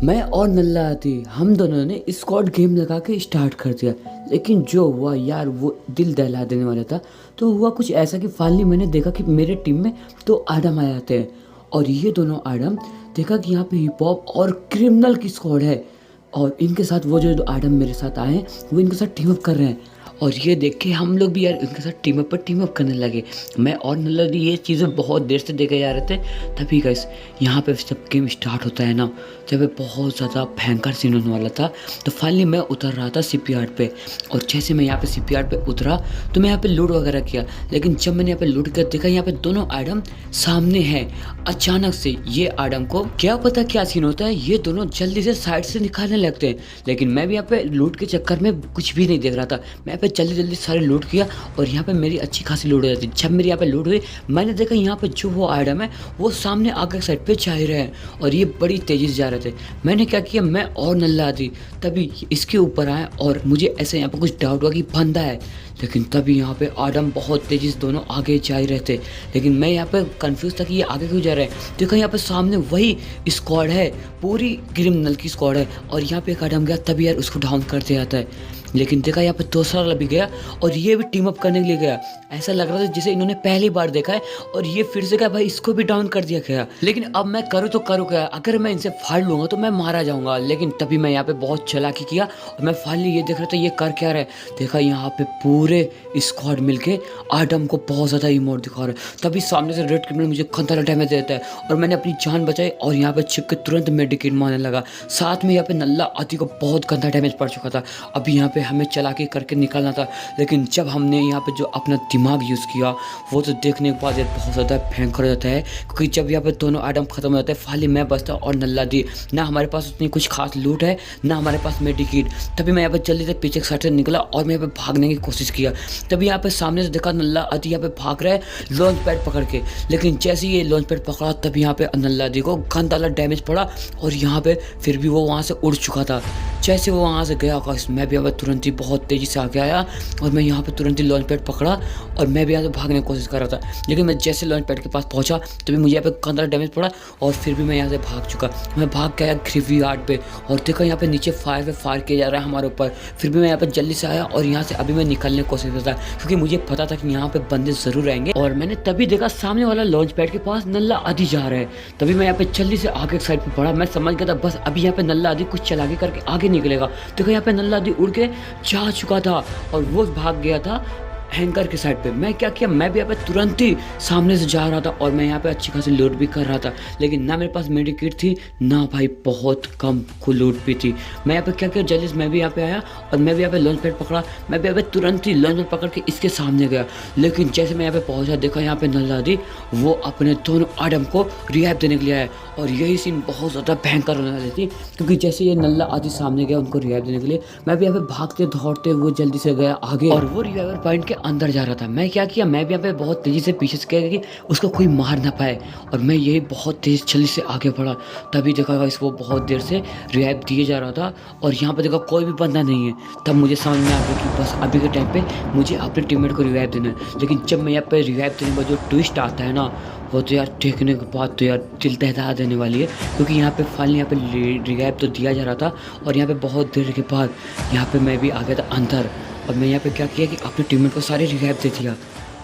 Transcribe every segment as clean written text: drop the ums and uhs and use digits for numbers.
मैं और नल्ला आती हम दोनों ने स्क्वाड गेम लगा के स्टार्ट कर दिया। लेकिन जो हुआ यार वो दिल दहला देने वाला था। तो हुआ कुछ ऐसा कि फाइनली मैंने देखा कि मेरे टीम में दो आदम आ जाते हैं और ये दोनों आदम देखा कि यहाँ पे हिप हॉप और क्रिमिनल की स्क्वाड है और इनके साथ वो जो आदम मेरे साथ आए हैं वो इनके साथ टीम अप कर रहे हैं। और ये देख के हम लोग भी यार इनके साथ टीम अप करने लगे। मैं और नल्ला भी ये चीज़ें बहुत देर से देखे जा रहे थे। तभी गाइस यहाँ पे जब गेम स्टार्ट होता है ना, जब बहुत ज़्यादा भयंकर सीन होने वाला था। तो फाइनली मैं उतर रहा था सीपीआर पे और जैसे मैं यहाँ पे सीपीआर पे उतरा तो मैं यहाँ पे लूट वगैरह किया। लेकिन जब मैंने यहाँ पे लूट कर देखा यहाँ पे दोनों आइटम सामने हैं, अचानक से ये आइटम को क्या पता क्या सीन होता है, ये दोनों जल्दी से साइड से निकालने लगते हैं। लेकिन मैं भी यहाँ पे लूट के चक्कर में कुछ भी नहीं देख रहा था। मैं यहाँ पे जल्दी जल्दी सारे लूट किया और यहाँ पे मेरी अच्छी खासी लूट हो जाती। जब मेरी यहाँ पे लूट हुई मैंने देखा यहाँ पे जो वो आइटम है वो सामने आगे साइड पे जा ही रहे हैं और ये बड़ी तेजी से जा रहे थे। मैंने क्या किया, मैं और नल्ला आती तभी इसके ऊपर आए और मुझे ऐसे यहाँ पे कुछ डाउट हुआ कि बंदा है। लेकिन तभी यहाँ पे आदम बहुत तेजी से दोनों आगे जा ही रहे थे। लेकिन मैं यहाँ पे कंफ्यूज था कि ये आगे क्यों जा रहे हैं। देखो यहाँ पे सामने वही स्क्वाड है, पूरी क्रिमिनल की स्क्वाड है और यहाँ पे एक आदम गया तभी यार उसको डाउन कर दिया जाता है। लेकिन देखा यहाँ पे दूसरा भी गया और ये भी टीम अप करने के लिए गया। ऐसा लग रहा था जैसे इन्होंने पहली बार देखा है और ये फिर से क्या भाई इसको भी डाउन कर दिया गया। लेकिन अब मैं करूँ तो करूँ क्या, अगर मैं इनसे फाड़ लूंगा तो मैं मारा जाऊंगा। लेकिन तभी मैं यहाँ पे बहुत चालाकी किया और मैं फाइनली ये देख रहा था ये कर क्या रहा है। देखा यहाँ पे पूरे स्क्वाड मिलके आदम को बहुत ज़्यादा इमोट दिखा रहा है। तभी सामने से रेड क्रिमिनल मुझे खतरा डैमेज देता है और मैंने अपनी जान बचाई और यहाँ पे छिप के तुरंत मेडिकेट मारने लगा। साथ में यहाँ पे नल्ला आती को बहुत गंदा डैमेज पड़ चुका था। अभी यहाँ पे हमें चालाकी करके निकालना था। लेकिन जब हमने यहाँ पे जो अपना दिमाग यूज़ किया वो तो देखने के बाद बहुत ज़्यादा भयंकर हो जाता है। क्योंकि जब यहाँ पे दोनों आइटम खत्म हो जाते हैं फाइनली मैं बचता और नल्ला दी। ना हमारे पास उतनी कुछ खास लूट है ना हमारे पास मेडिकेट। तभी मैं यहाँ पे जल्दी से पीछे साइड से निकला और मैं यहाँ पे भागने की कोशिश किया। तभी यहाँ पे सामने से देखा नल्ला आदि यहाँ पे भाग रहा है लॉन्च पैड पकड़ के। लेकिन जैसे ही ये लॉन्च पैड पकड़ा तभी यहाँ पे नल्ला आदि को गंदा वाला डैमेज पड़ा और यहाँ पे फिर भी वो वहाँ से उड़ चुका था। जैसे वो वहाँ से गया मैं भी यहाँ पे तुरंत ही बहुत तेज़ी से आगे आया और मैं यहाँ पे तुरंत ही लॉन्च पैड पकड़ा और मैं भी यहाँ से भागने की कोशिश कर रहा था। लेकिन मैं जैसे लॉन्च पैड के पास पहुँचा तभी मुझे यहाँ पे गंदा डैमेज पड़ा और फिर भी मैं यहाँ से भाग चुका। मैं भाग गया ग्रेवयार्ड पे और देखा यहाँ पे नीचे फायर किया जा रहा है हमारे ऊपर। फिर भी मैं यहाँ पे जल्दी से आया और यहाँ से अभी मैं निकलने की कोशिश करता क्योंकि मुझे पता था कि यहाँ पे बंदे ज़रूर आएंगे। और मैंने तभी देखा सामने वाला लॉन्च पैड के पास नल्ला आदि जा रहा है। तभी मैं यहाँ पे जल्दी से आगे साइड पे बढ़ा। मैं समझ गया था बस अभी यहाँ पे नल्ला आदि कुछ चलाकी करके आगे निकलेगा। देखो यहाँ पे नल्ला आदि उड़ के जा चुका था और वो भाग गया था हैंकर के साइड पे। मैं क्या किया, मैं भी यहाँ पे तुरंत ही सामने से जा रहा था और मैं यहाँ पे अच्छी खासी लूट भी कर रहा था। लेकिन ना मेरे पास मेडिकेट थी ना भाई बहुत कम लूट भी थी। मैं यहाँ पे क्या किया, जल्दी से मैं भी यहाँ पे आया और मैं भी यहाँ पे लॉन्च पैड पकड़ा। मैं भी यहाँ पे तुरंत ही लॉन्च पैड पकड़ के इसके सामने गया। लेकिन जैसे मैं यहाँ पे पहुँचा देखा यहाँ पे नल्ला आदि वो अपने दोनों आदम को रिहाइव देने के लिए आया और यही सीन बहुत ज़्यादा भयंकर होने वाली थी। क्योंकि जैसे ये नल्ला आदि सामने गया उनको रिहाइव देने के लिए मैं भी यहाँ पे भागते दौड़ते हुए जल्दी से गया आगे और वो रिवाइवर पॉइंट के अंदर जा रहा था। मैं क्या किया, मैं भी यहाँ पे बहुत तेज़ी से पीछे से किया कि उसको कोई मार ना पाए और मैं यही बहुत तेज़ जल्दी से आगे बढ़ा। तभी देखा इसको बहुत देर से रिवाइव दिए जा रहा था और यहाँ पे देखा कोई भी बंदा नहीं है। तब मुझे समझ में आ गया कि बस अभी के टाइम पे मुझे अपने टीममेट को रिवाइव देना है। लेकिन जब मैं यहाँ पे रिवाइव देने का जो ट्विस्ट आता है ना वो तो यार देखने के बाद तो यार दिल दहला देने वाली है। क्योंकि यहाँ पे फाइनली यहाँ पे रिवाइव तो दिया जा रहा था और यहाँ पे बहुत देर के बाद यहाँ पे मैं भी आ गया था अंदर और मैं यहाँ पे क्या किया कि अपने टीममेट को सारे रिवाइव दे दिया।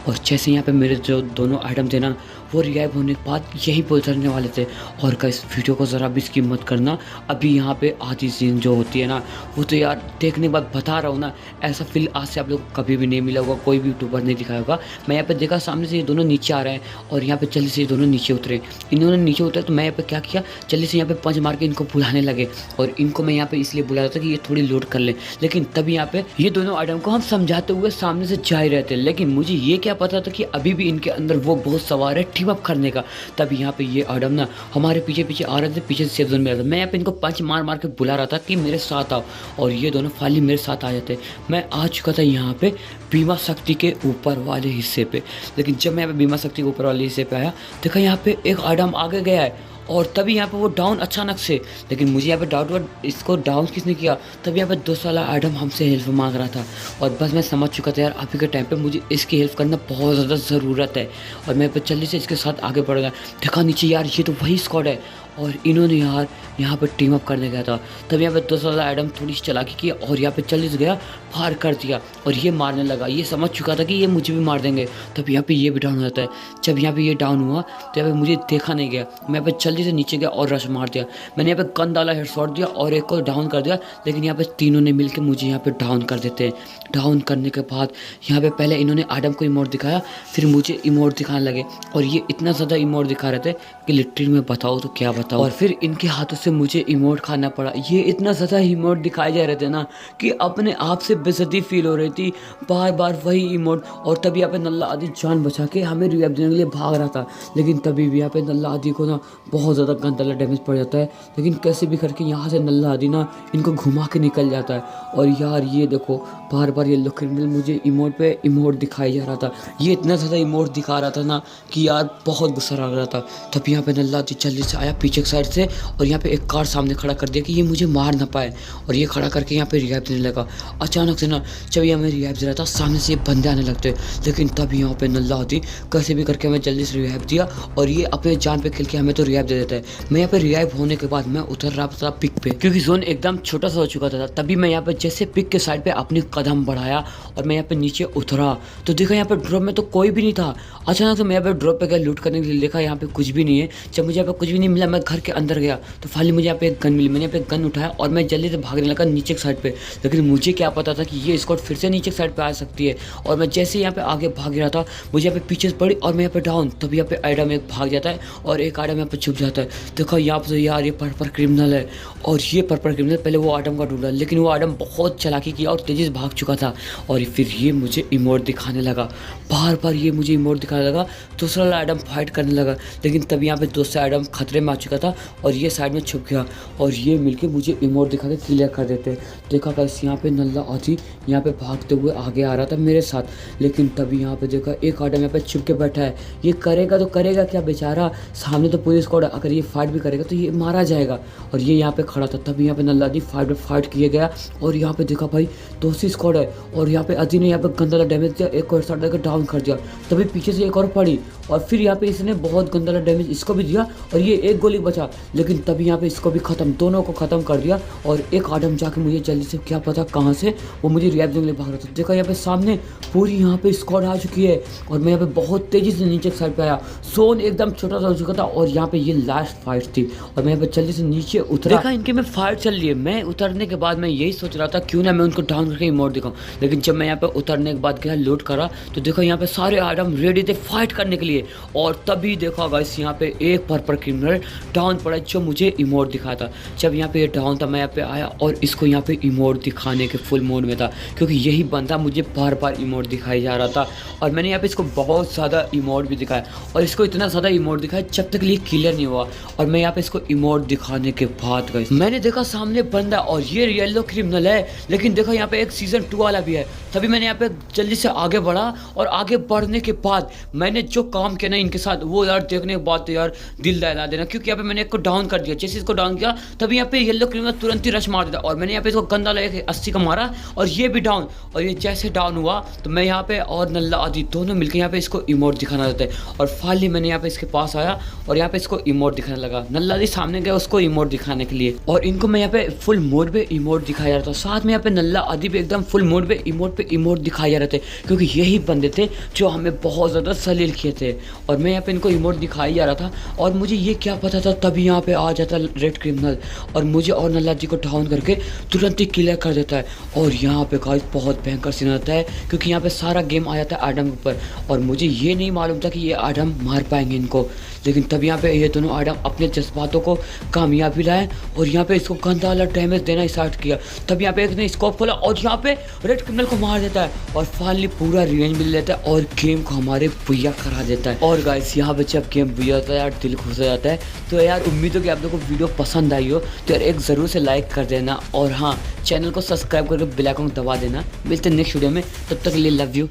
और जैसे यहाँ पे मेरे जो दोनों आइटम थे ना वो रिवाइव होने के बाद यहीं पर उतरने वाले थे। और का इस वीडियो को ज़रा भी स्किप मत करना। अभी यहाँ पे आधी सीन जो होती है ना वो तो यार देखने के बाद बता रहा हूँ ना, ऐसा फील आज से आप लोग को कभी भी नहीं मिला होगा, कोई भी यूट्यूबर नहीं दिखाया होगा। मैं यहाँ पे देखा सामने से ये दोनों नीचे आ रहे हैं और यहाँ पे जल्दी से ये दोनों नीचे उतरे। इन्होंने नीचे उतरे तो मैं यहाँ पे क्या किया, जल्दी से यहाँ पे पंच मार के इनको बुलाने लगे और इनको मैं यहाँ पे इसलिए बुला रहा था कि ये थोड़ी लूट कर ले। लेकिन तभी यहाँ पे ये दोनों आइटम को हम समझाते हुए सामने से जा ही रहे थे। लेकिन मुझे ये क्या पता था कि अभी भी इनके अंदर वो बहुत सवार है टीम अप करने का। तब यहाँ पे ये आदम ना हमारे पीछे पीछे आ रहे थे, पीछे से सेफ जोन में आ रहे थे। मैं यहाँ पे इनको पंच मार मार के बुला रहा था कि मेरे साथ आओ और ये दोनों फाइनली मेरे साथ आ जाते। मैं आ चुका था यहाँ पे बीमा शक्ति के ऊपर वाले हिस्से पे। लेकिन जब मैं यहाँ पे बीमा शक्ति के ऊपर वाले हिस्से पे आया देखा यहाँ पे एक आदम आगे गया है और तभी यहाँ पे वो डाउन अचानक से। लेकिन मुझे यहाँ पे डाउट हुआ इसको डाउन किसने किया। तभी यहाँ पे दूसरा वाला आइटम हमसे हेल्प मांग रहा था और बस मैं समझ चुका था यार अभी के टाइम पे मुझे इसकी हेल्प करना बहुत ज़्यादा ज़रूरत है। और मैं पे जल्दी से इसके साथ आगे बढ़ गया। देखा नीचे यार ये तो वही स्क्वाड है और इन्होंने यार यहाँ पे टीम अप करने गया था। तब यहाँ पे दूसरा वाला एडम थोड़ी सी चालाकी की और यहाँ पे चल गया, फायर कर दिया और ये मारने लगा। ये समझ चुका था कि ये मुझे भी मार देंगे। तब यहाँ पे ये भी डाउन हो जाता है। जब यहाँ पे ये डाउन हुआ तो यहाँ पे मुझे देखा नहीं गया, मैं यहाँ पे जल्दी से नीचे गया और रश मार दिया। मैंने यहाँ पे गन डाला, हेडशॉट दिया और एक को डाउन कर दिया। लेकिन यहाँ पे तीनों ने मिलकर मुझे यहाँ पे डाउन कर देते हैं। डाउन करने के बाद यहाँ पे पहले इन्होंने एडम को इमोट दिखाया, फिर मुझे इमोट दिखाने लगे और ये इतना ज़्यादा इमोट दिखा रहे थे कि लिटरली मैं बताऊँ तो क्या बताऊँ। और फिर इनके हाथों से मुझे इमोट खाना पड़ा। ये इतना ज़्यादा इमोट दिखाए जा रहे थे ना कि अपने आप से बेइज्जती फील हो रही थी, बार बार वही इमोट। और तभी यहाँ पे नल्ला आदि जान बचा के हमें रिवाइव देने के लिए भाग रहा था, लेकिन तभी भी यहाँ पे नल्ला आदि को ना बहुत ज़्यादा गंदा डैमेज पड़ जाता है। लेकिन कैसे भी करके यहाँ से नल्ला आदि ना इनको घुमा के निकल जाता है। और यार ये देखो बार बार ये लो क्रिमिनल मुझे इमोट पे इमोट दिखाई जा रहा था। ये इतना ज़्यादा इमोट दिखा रहा था ना कि यार बहुत गुस्सा आ रहा था। तब यहाँ पे नल्ला आदि जल्दी से आया पीछे की साइड से और यहाँ पे एक कार सामने खड़ा कर दिया कि ये मुझे मार ना पाए। और ये खड़ा करके यहाँ पे रिवाइव देने लगा। अचानक से ना जब ये हमें रिवाइव दे रहा था सामने से ये बंदे आने लगते, लेकिन तब यहाँ पे नल्ला आदि कैसे भी करके हमें जल्दी से रिवाइव दिया और ये अपने जान पे खेल के हमें तो रिवाइव दे देता है। मैं यहाँ पे रिवाइव होने के बाद मैं उतर रहा था पिक पे, क्योंकि जोन एकदम छोटा सा हो चुका था। तभी मैं यहाँ पे जैसे पिक के साइड पे अपनी कदम बढ़ाया और मैं यहाँ पे नीचे उतरा तो देखा यहाँ पे ड्रॉप में तो कोई भी नहीं था। अचानक से मैं यहाँ पे ड्रॉप पे गया लूट करने के लिए, देखा यहाँ पे कुछ भी नहीं है। जब मुझे यहाँ पे कुछ भी नहीं मिला मैं घर के अंदर गया तो फाइनली मुझे यहाँ पे एक गन मिली। मैंने यहाँ पे गन उठाया और मैं जल्दी से भागने लगा नीचे की साइड पे, लेकिन मुझे क्या पता था कि ये स्क्वाड फिर से नीचे की साइड पे आ सकती है। और मैं जैसे यहाँ पे आगे भाग रहा था मुझे यहाँ पे पीछे पड़ी और मैं यहाँ पे डाउन। तभी यहाँ पे एडम एक भाग जाता है और एक एडम यहाँ पे छुप जाता है। देखो यहाँ पे यार ये पर्पल क्रिमिनल है और ये पर्पल क्रिमिनल पहले वो एडम का ढूंढा, लेकिन वो एडम बहुत चालाकी किया और तेजी से भाग चुका था। और फिर ये मुझे इमोट दिखाने लगा, बार बार ये मुझे इमोट दिखाने लगा। दूसरा वाला एडम फाइट करने लगा, लेकिन तब यहाँ पे दूसरा एडम खतरे में आ चुका था और ये साइड में छुप गया और ये मिलके मुझे इमोट दिखा के क्लियर कर देते। देखा गाइस यहाँ पे नल्ला आदि यहाँ पे भागते हुए आगे आ रहा था मेरे साथ, लेकिन तभी यहाँ पे देखा एक एडम यहाँ पे छुप के बैठा है। ये करेगा तो करेगा क्या बेचारा, सामने तो पुलिस स्क्वाड, अगर ये फाइट भी करेगा तो ये मारा जाएगा। और ये यहाँ पे खड़ा था। तभी यहाँ पे नल्ला आदि फाइट किए गया और यहाँ पे देखा भाई दूसरी स्क्वाड है और यहाँ पे आदि ने यहाँ पे गंदा डैमेज दिया, एक को हेडशॉट देकर डाउन कर दिया। तभी पीछे से एक और पड़ी और फिर यहाँ पे इसने बहुत गंदा डैमेज इसको भी दिया और ये एक गोली बचा, लेकिन तभी यहाँ पे इसको भी खत्म, दोनों को खत्म कर दिया। और एक आदम जाके मुझे जल्दी से क्या पता कहाँ से वो मुझे रिवाइव देने के लिए भाग रहा था। देखा यहाँ पे सामने पूरी यहाँ पे स्क्वाड आ चुकी है और मैं यहाँ पे बहुत तेजी से नीचे साइड पे आया। जोन एकदम छोटा सा हो चुका था और यहाँ पे ये लास्ट फाइट थी और मैं यहाँ पे जल्दी से नीचे उतरा। देखा इनके में फाइट चल रही है। मैं उतरने के बाद मैं यही सोच रहा था क्यों ना मैं उनको डाउन करके इमोट दिखाऊं, लेकिन जब मैं यहाँ पे उतरने के बाद गया लूट करा तो देखो यहाँ पे सारे आदम रेडी थे फाइट करने के लिए। और तभी देखा गाइस यहाँ पे एक पर्पल क्रिमिनल डाउन पड़ा जो मुझे इमोट दिखाया था। जब यहाँ पे ये डाउन था मैं यहाँ पे आया और इसको यहाँ पे इमोट दिखाने के फुल मोड में था, क्योंकि यही बंदा मुझे बार बार इमोट दिखाई जा रहा था। और मैंने यहाँ पे इसको बहुत ज़्यादा इमोट भी दिखाया और इसको इतना ज़्यादा इमोट दिखाया जब तक ये क्लियर नहीं हुआ। और मैं यहाँ पे इसको इमोट दिखाने के बाद गाइस मैंने देखा सामने बंदा और ये येलो क्रिमिनल है, लेकिन देखा यहाँ पे एक सीजन 2 वाला भी है। तभी मैंने यहाँ पे जल्दी से आगे बढ़ा और आगे बढ़ने के बाद मैंने जो काम किया ना इनके साथ वो यार देखने के बाद तो यार दिल दहला देना, क्योंकि यहाँ पे मैंने एक को डाउन कर दिया। जैसे इसको डाउन किया तभी यहाँ पे येलो क्रिमिनल तुरंत ही रश मार देता और मैंने यहाँ पे इसको गंदा लगा 80 का मारा और ये भी डाउन। और ये जैसे डाउन हुआ तो मैं यहाँ पे और नल्ला आदि दोनों मिलकर यहाँ पे इसको इमोट दिखाना चाहते हैं। और फाइनली मैंने यहाँ पे इसके पास आया और यहाँ पे इसको इमोट दिखाने लगा। नल्ला आदि सामने गया उसको इमोट दिखाने के लिए और इनको मैं यहाँ पे फुल मोड पे इमोट दिखाया जा रहा था। साथ में यहाँ पे नल्ला आदि भी एकदम फुल मोड पे इमोट दिखाए जा रहे थे, क्योंकि यही बंदे थे जो हमें बहुत ज़्यादा सलील किए थे। और मैं यहाँ पे इनको इमोट दिखाई जा रहा था और मुझे ये क्या पता था तभी यहाँ पे आ जाता रेड क्रिमिनल और मुझे और नल्ला जी को डाउन करके तुरंत ही क्लियर कर देता है। और यहाँ पे गाइस बहुत भयंकर सीन आता है, क्योंकि यहाँ पे सारा गेम आ जाता है एडम के ऊपर और मुझे ये नहीं मालूम था कि ये एडम मार पाएंगे इनको। लेकिन तब यहाँ पे ये दोनों एडम अपने जज्बातों को कामयाबी लाए और यहाँ पे इसको गंदा वाला डैमेज देना स्टार्ट किया। तब यहाँ पे एक ने स्कोप खोला और यहाँ पे रेड क्रिमिनल को मार देता है और फाइनली पूरा रिवेंज मिल लेता है और गेम को हमारे बुया करा देता है। और गाइस यहाँ पे जब गेम बुया होता है यार दिल खुश हो जाता है। तो यार उम्मीद हो कि आप लोगों को वीडियो पसंद आई हो तो यार एक ज़रूर से लाइक कर देना और हाँ चैनल को सब्सक्राइब करके बेल आइकन दबा देना। मिलते हैं नेक्स्ट वीडियो में, तब तक के लिए लव यू।